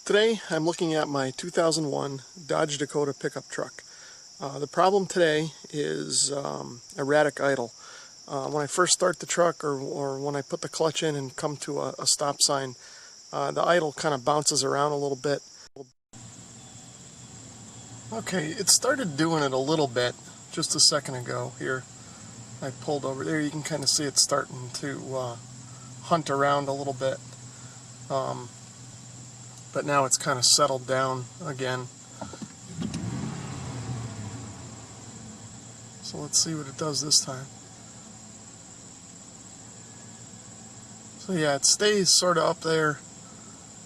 Today I'm looking at my 2001 Dodge Dakota pickup truck. The problem today is erratic idle. When I first start the truck or when I put the clutch in and come to a stop sign, the idle kind of bounces around a little bit. Okay, it started doing it a little bit just a second ago here. I pulled over there, you can kind of see it starting to hunt around a little bit. But now it's kind of settled down again. So let's see what it does this time. So yeah, it stays sort of up there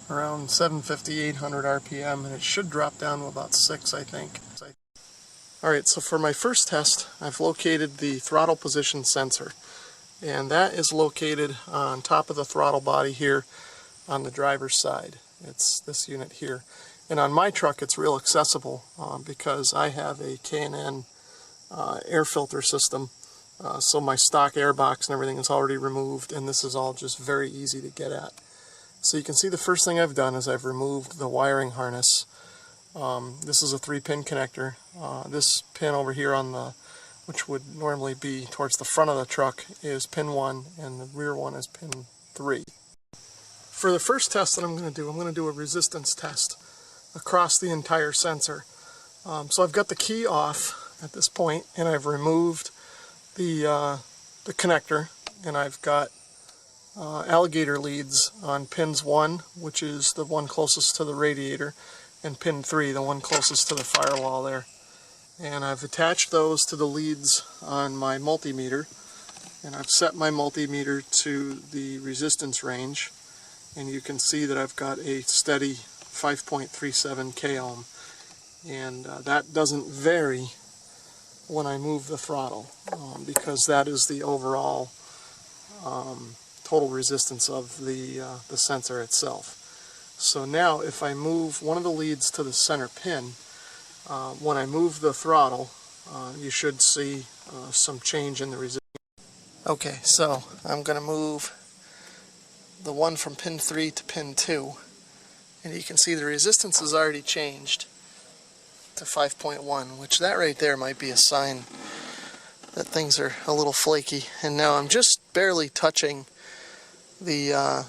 around 750, 800 RPM, and it should drop down to about 6, I think. Alright, so for my first test, I've located the throttle position sensor. And that is located on top of the throttle body here on the driver's side. It's this unit here. And on my truck it's real accessible because I have a K&N air filter system. So my stock air box and everything is already removed, and this is all just very easy to get at. So you can see the first thing I've done is I've removed the wiring harness. This is a 3-pin connector. This pin over here on the, which would normally be towards the front of the truck, is pin 1, and the rear one is pin 3. For the first test that I'm going to do a resistance test across the entire sensor. So I've got the key off at this point, and I've removed the connector, and I've got alligator leads on pins 1, which is the one closest to the radiator, and pin 3, the one closest to the firewall there. And I've attached those to the leads on my multimeter, and I've set my multimeter to the resistance range, and you can see that I've got a steady 5.37 k ohm, and that doesn't vary when I move the throttle, because that is the overall total resistance of the sensor itself. So now if I move one of the leads to the center pin, when I move the throttle, you should see some change in the resistance. Okay, so I'm going to move the one from pin 3 to pin 2, and you can see the resistance has already changed to 5.1, which that right there might be a sign that things are a little flaky. And now I'm just barely touching the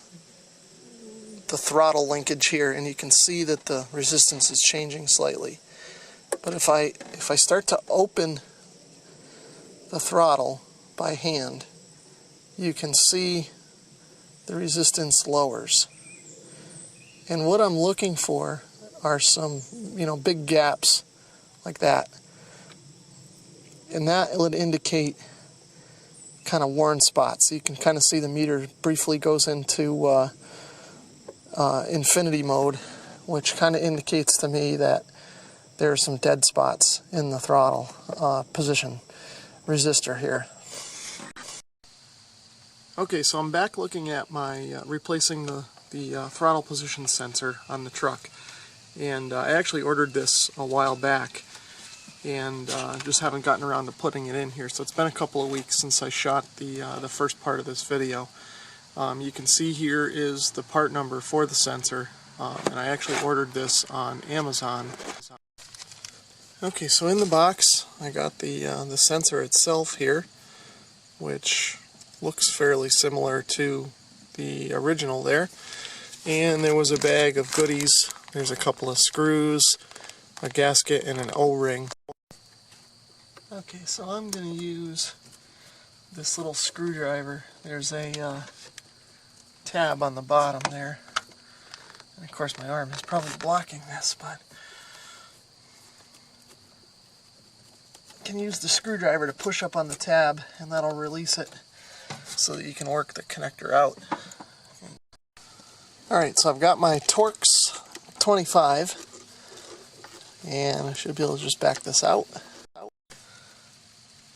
throttle linkage here, and you can see that the resistance is changing slightly. But if I start to open the throttle by hand, you can see the resistance lowers. And what I'm looking for are some, big gaps like that. And that would indicate kind of worn spots. You can kind of see the meter briefly goes into infinity mode, which kind of indicates to me that there are some dead spots in the throttle position resistor here. Okay, so I'm back looking at my replacing the throttle position sensor on the truck, and I actually ordered this a while back, and just haven't gotten around to putting it in here. So it's been a couple of weeks since I shot the first part of this video. You can see here is the part number for the sensor, and I actually ordered this on Amazon. Okay, so in the box I got the sensor itself here, which looks fairly similar to the original there. And there was a bag of goodies. There's a couple of screws, a gasket, and an O-ring. Okay, so I'm going to use this little screwdriver. There's a tab on the bottom there. And of course my arm is probably blocking this, but you can use the screwdriver to push up on the tab, and that'll release it so that you can work the connector out. Alright, so I've got my Torx 25, and I should be able to just back this out.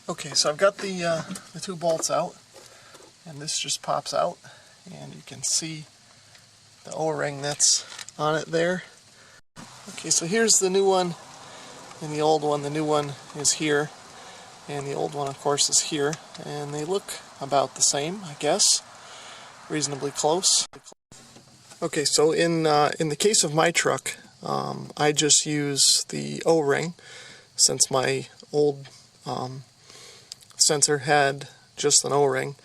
Okay, so I've got the 2 bolts out, and this just pops out, and you can see the O-ring that's on it there. Okay, so here's the new one and the old one. The new one is here, and the old one of course is here, and they look about the same, I guess, reasonably close. Okay, so in the case of my truck, I just use the O-ring, since my old sensor had just an O-ring.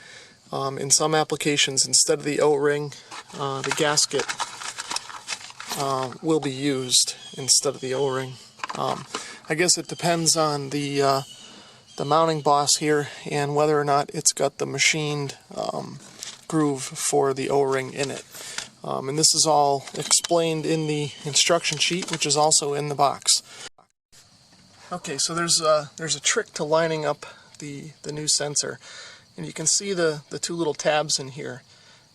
In some applications, instead of the O-ring, the gasket will be used instead of the O-ring. I guess it depends on the mounting boss here and whether or not it's got the machined groove for the O-ring in it. And this is all explained in the instruction sheet, which is also in the box. Okay, so there's a trick to lining up the new sensor, and you can see the two little tabs in here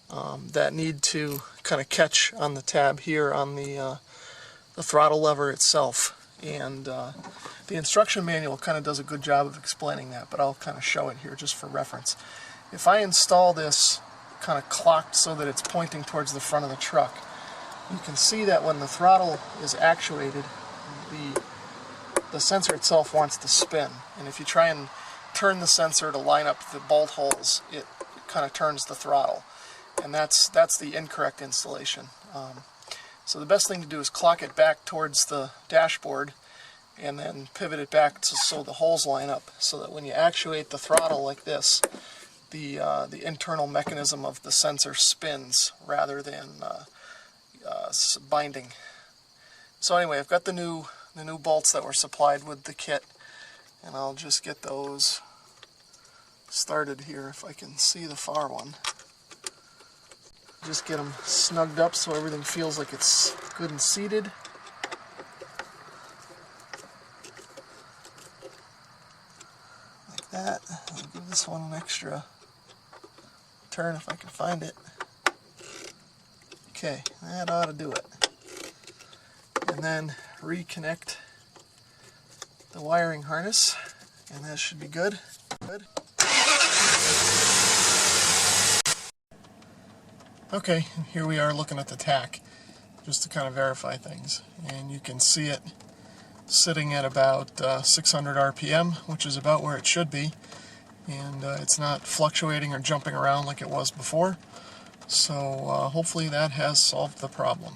that need to kind of catch on the tab here on the throttle lever itself. And the instruction manual kind of does a good job of explaining that, but I'll kind of show it here just for reference. If I install this kind of clocked so that it's pointing towards the front of the truck, you can see that when the throttle is actuated, the sensor itself wants to spin, and if you try and turn the sensor to line up the bolt holes, it kind of turns the throttle, and that's the incorrect installation. So the best thing to do is clock it back towards the dashboard and then pivot it back so the holes line up, so that when you actuate the throttle like this, the internal mechanism of the sensor spins rather than binding. So anyway, I've got the new bolts that were supplied with the kit, and I'll just get those started here if I can see the far one. Just get them snugged up so everything feels like it's good and seated. Like that. I'll give this one an extra turn if I can find it. Okay, that ought to do it. And then reconnect the wiring harness, and that should be good. Okay, here we are looking at the tach, just to kind of verify things. And you can see it sitting at about 600 RPM, which is about where it should be. And it's not fluctuating or jumping around like it was before. So hopefully that has solved the problem.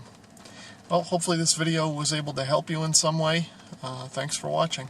Well, hopefully this video was able to help you in some way. Thanks for watching.